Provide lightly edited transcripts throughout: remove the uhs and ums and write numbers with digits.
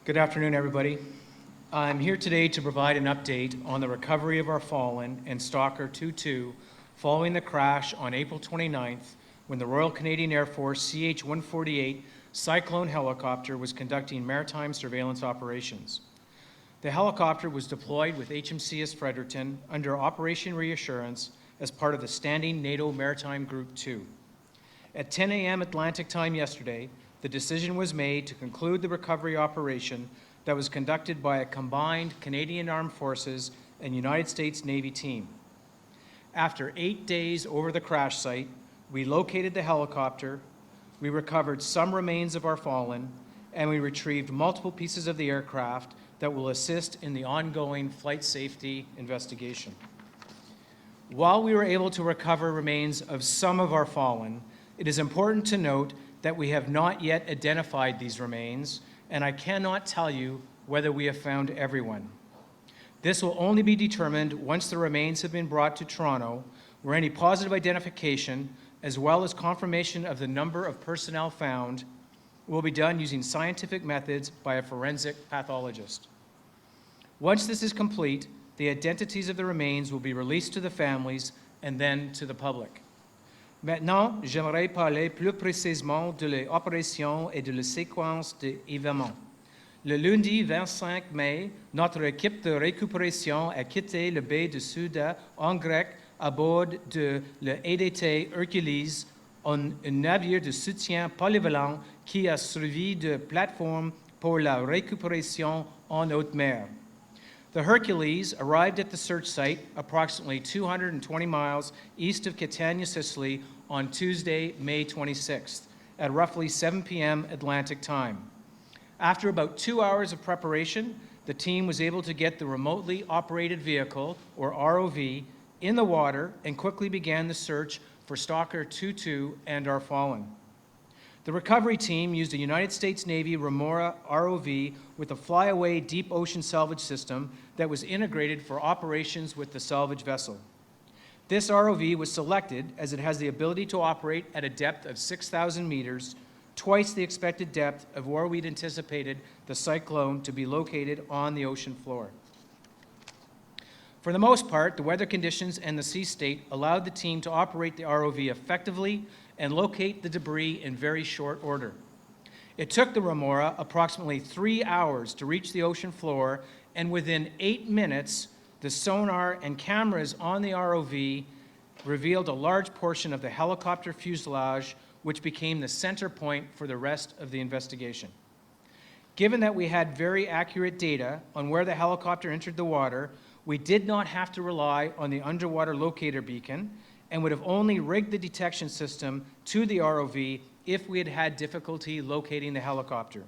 Good afternoon, everybody. I'm here today to provide an update on the recovery of our fallen and Stalker 2-2 following the crash on April 29th when the Royal Canadian Air Force CH-148 Cyclone helicopter was conducting maritime surveillance operations. The helicopter was deployed with HMCS Fredericton under Operation Reassurance as part of the standing NATO Maritime Group 2. At 10 a.m. Atlantic time yesterday, the decision was made to conclude the recovery operation that was conducted by a combined Canadian Armed Forces and United States Navy team. After 8 days over the crash site, we located the helicopter, we recovered some remains of our fallen, and we retrieved multiple pieces of the aircraft that will assist in the ongoing flight safety investigation. While we were able to recover remains of some of our fallen, it is important to note that we have not yet identified these remains, and I cannot tell you whether we have found everyone. This will only be determined once the remains have been brought to Toronto, where any positive identification, as well as confirmation of the number of personnel found, will be done using scientific methods by a forensic pathologist. Once this is complete, the identities of the remains will be released to the families and then to the public. Maintenant, j'aimerais parler plus précisément de l'opération et de la séquence d'événements. Le lundi 25 mai, notre équipe de récupération a quitté le baie de Souda en Grèce à bord de l'EDT Hercules, un navire de soutien polyvalent qui a servi de plateforme pour la récupération en haute mer. The Hercules arrived at the search site approximately 220 miles east of Catania, Sicily on Tuesday, May 26th at roughly 7 p.m. Atlantic time. After about 2 hours of preparation, the team was able to get the remotely operated vehicle, or ROV, in the water and quickly began the search for Stalker 2-2 and our fallen. The recovery team used a United States Navy Remora ROV with a flyaway deep ocean salvage system that was integrated for operations with the salvage vessel. This ROV was selected as it has the ability to operate at a depth of 6,000 meters, twice the expected depth of where we'd anticipated the cyclone to be located on the ocean floor. For the most part, the weather conditions and the sea state allowed the team to operate the ROV effectively and locate the debris in very short order. It took the Remora approximately 3 hours to reach the ocean floor, and within 8 minutes, the sonar and cameras on the ROV revealed a large portion of the helicopter fuselage, which became the center point for the rest of the investigation. Given that we had very accurate data on where the helicopter entered the water, we did not have to rely on the underwater locator beacon and would have only rigged the detection system to the ROV if we had had difficulty locating the helicopter.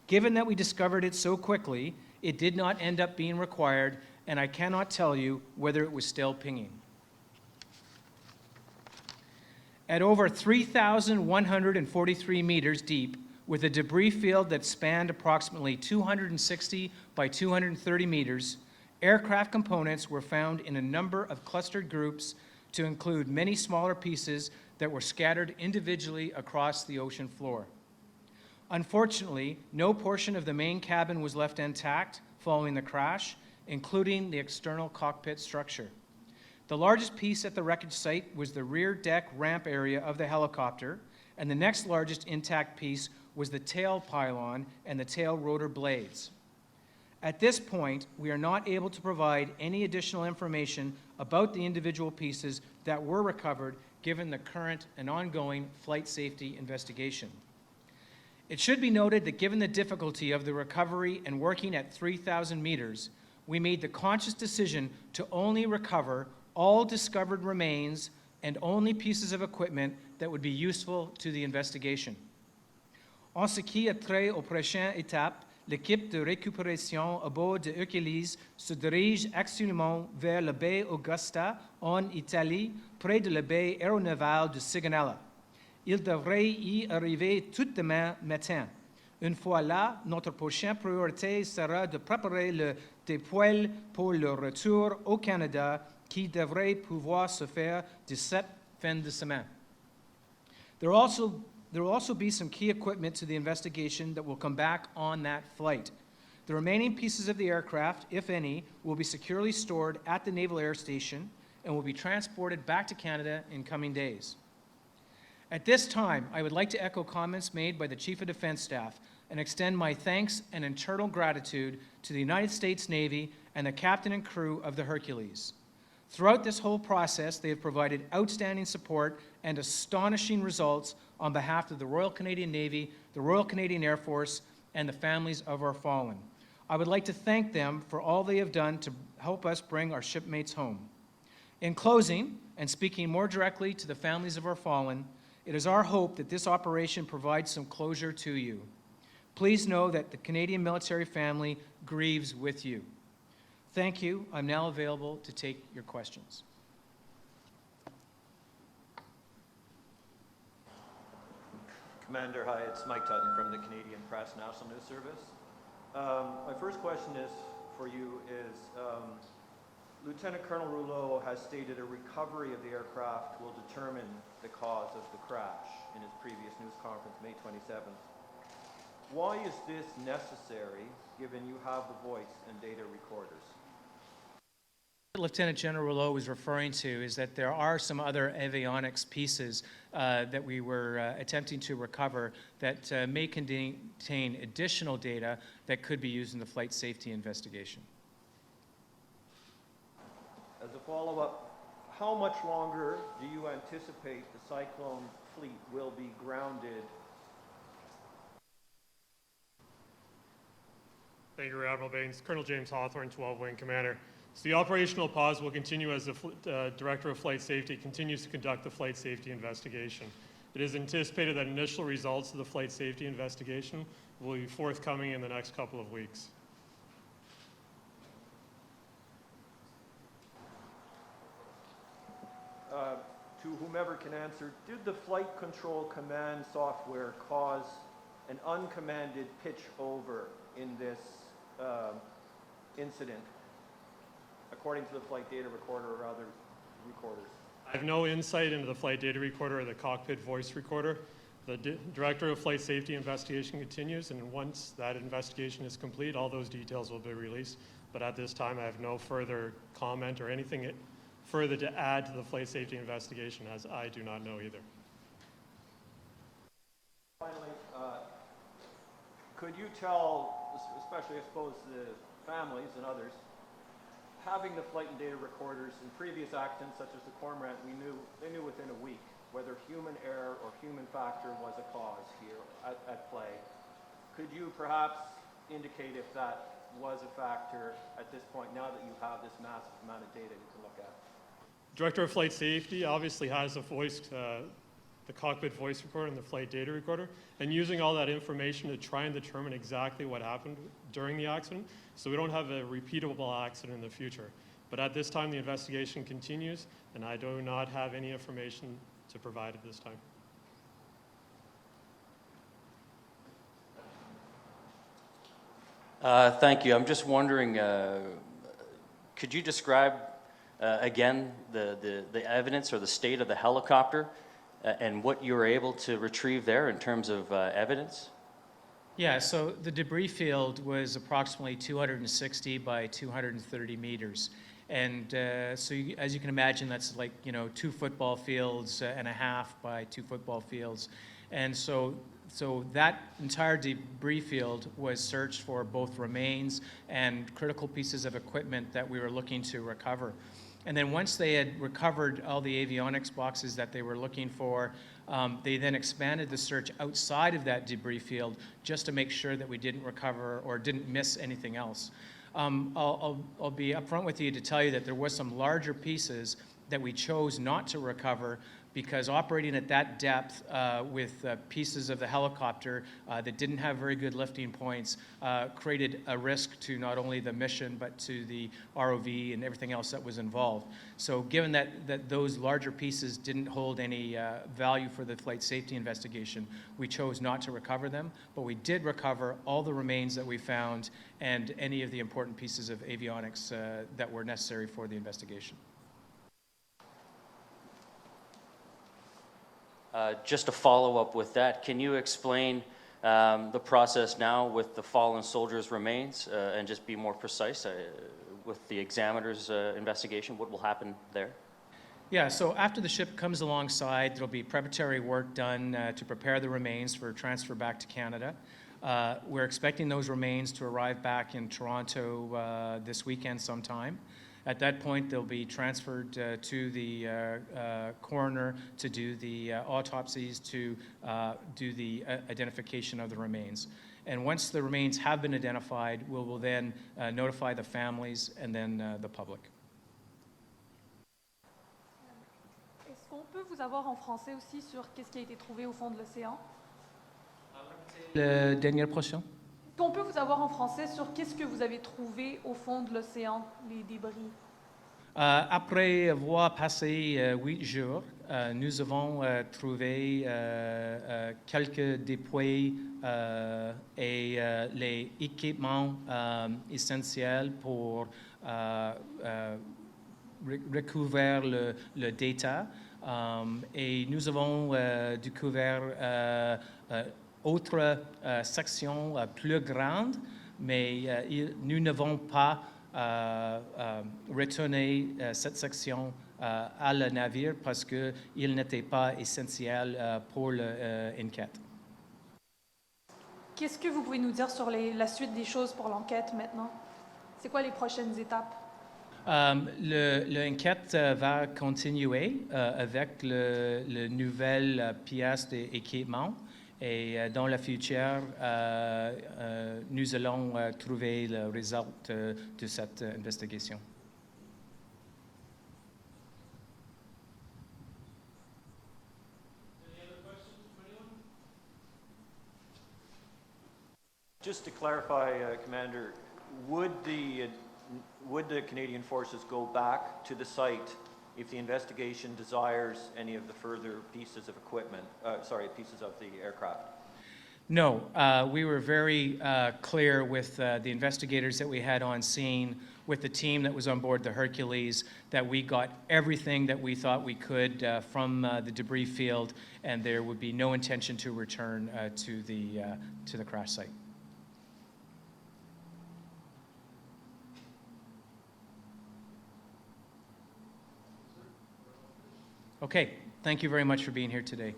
Given that we discovered it so quickly, it did not end up being required, and I cannot tell you whether it was still pinging. At over 3,143 meters deep, with a debris field that spanned approximately 260 by 230 meters, aircraft components were found in a number of clustered groups to include many smaller pieces that were scattered individually across the ocean floor. Unfortunately, no portion of the main cabin was left intact following the crash, including the external cockpit structure. The largest piece at the wreckage site was the rear deck ramp area of the helicopter, and the next largest intact piece was the tail pylon and the tail rotor blades. At this point, we are not able to provide any additional information about the individual pieces that were recovered given the current and ongoing flight safety investigation. It should be noted that given the difficulty of the recovery and working at 3,000 meters, we made the conscious decision to only recover all discovered remains and only pieces of equipment that would be useful to the investigation. En ce qui a trait aux prochaines étapes, l'équipe de récupération à bord de Hercules se dirige actuellement vers la baie Augusta en Italie, près de la baie aéronavale de Sigonella. Il devrait y arriver tout demain matin. Une fois là, notre prochaine priorité sera de préparer le déploiement pour le retour au Canada qui devrait pouvoir se faire de cette fin de semaine. There will also be some key equipment to the investigation that will come back on that flight. The remaining pieces of the aircraft, if any, will be securely stored at the Naval Air Station and will be transported back to Canada in coming days. At this time, I would like to echo comments made by the Chief of Defence Staff and extend my thanks and eternal gratitude to the United States Navy and the captain and crew of the Hercules. Throughout this whole process, they have provided outstanding support and astonishing results on behalf of the Royal Canadian Navy, the Royal Canadian Air Force, and the families of our fallen. I would like to thank them for all they have done to help us bring our shipmates home. In closing, and speaking more directly to the families of our fallen, it is our hope that this operation provides some closure to you. Please know that the Canadian military family grieves with you. Thank you. I'm now available to take your questions. Commander, hi, it's Mike Tutton from the Canadian Press National News Service. My first question is for you is, Lieutenant Colonel Rouleau has stated a recovery of the aircraft will determine the cause of the crash in his previous news conference, May 27th. Why is this necessary, given you have the voice and data recorders? What Lieutenant General Rouleau was referring to is that there are some other avionics pieces that we were attempting to recover that may contain additional data that could be used in the flight safety investigation. As a follow-up, how much longer do you anticipate the Cyclone fleet will be grounded? Thank you, Rear-Admiral Baines. Colonel James Hawthorne, 12 Wing Commander. So the operational pause will continue as the Director of Flight Safety continues to conduct the flight safety investigation. It is anticipated that initial results of the flight safety investigation will be forthcoming in the next couple of weeks. To whomever can answer, did the Flight Control Command software cause an uncommanded pitch over in this incident, according to the flight data recorder or other recorders? I have no insight into the flight data recorder or the cockpit voice recorder. The Director of Flight Safety investigation continues, and once that investigation is complete, all those details will be released. But at this time, I have no further comment or anything further to add to the flight safety investigation, as I do not know either. Finally, could you tell, especially I suppose the families and others, having the flight and data recorders in previous accidents such as the Cormorant, they knew within a week whether human error or human factor was a cause here at play. Could you perhaps indicate if that was a factor at this point, now that you have this massive amount of data you can look at? Director of Flight Safety obviously has the cockpit voice recorder and the flight data recorder, and using all that information to try and determine exactly what happened during the accident, so we don't have a repeatable accident in the future. But at this time, the investigation continues, and I do not have any information to provide at this time. Thank you. I'm just wondering, could you describe again the evidence or the state of the helicopter and what you were able to retrieve there in terms of evidence? Yeah, so the debris field was approximately 260 by 230 meters. And so as you can imagine, that's like, 2 football fields and a half by 2 football fields. And so that entire debris field was searched for both remains and critical pieces of equipment that we were looking to recover. And then once they had recovered all the avionics boxes that they were looking for, they then expanded the search outside of that debris field just to make sure that we didn't recover or didn't miss anything else. I'll be upfront with you to tell you that there was some larger pieces that we chose not to recover because operating at that depth with pieces of the helicopter that didn't have very good lifting points created a risk to not only the mission but to the ROV and everything else that was involved. So given that those larger pieces didn't hold any value for the flight safety investigation, we chose not to recover them, but we did recover all the remains that we found and any of the important pieces of avionics that were necessary for the investigation. Just to follow up with that, can you explain the process now with the fallen soldiers' remains, and just be more precise with the examiner's investigation, what will happen there? Yeah, so after the ship comes alongside, there'll be preparatory work done to prepare the remains for transfer back to Canada. We're expecting those remains to arrive back in Toronto this weekend sometime. At that point, they'll be transferred to the coroner to do the autopsies, to do the identification of the remains. And once the remains have been identified, we will then notify the families and then the public. Est-ce qu'on peut vous avoir en français aussi sur qu'est-ce qui a été trouvé au fond de l'océan? Le dernier prochain. Est-ce qu'on peut vous avoir en français sur qu'est-ce que vous avez trouvé au fond de l'océan, les débris? Après avoir passé 8 jours, nous avons trouvé quelques dépôts et les équipements essentiels pour recouvrir le data. Et nous avons découvert autre section plus grande, mais nous n'avons pas retourné cette section à le navire parce qu'il n'était pas essentiel pour l'enquête. Qu'est-ce que vous pouvez nous dire sur la suite des choses pour l'enquête maintenant? C'est quoi les prochaines étapes? L'enquête va continuer avec le nouvelle pièce d'équipement. Et dans le futur, nous allons trouver le résultat de cette investigation. Just to clarify, Commander, would the Canadian Forces go back to the site if the investigation desires any of the further pieces of equipment, pieces of the aircraft? No, we were very clear with the investigators that we had on scene, with the team that was on board the Hercules, that we got everything that we thought we could from the debris field, and there would be no intention to return to the crash site. Okay, thank you very much for being here today.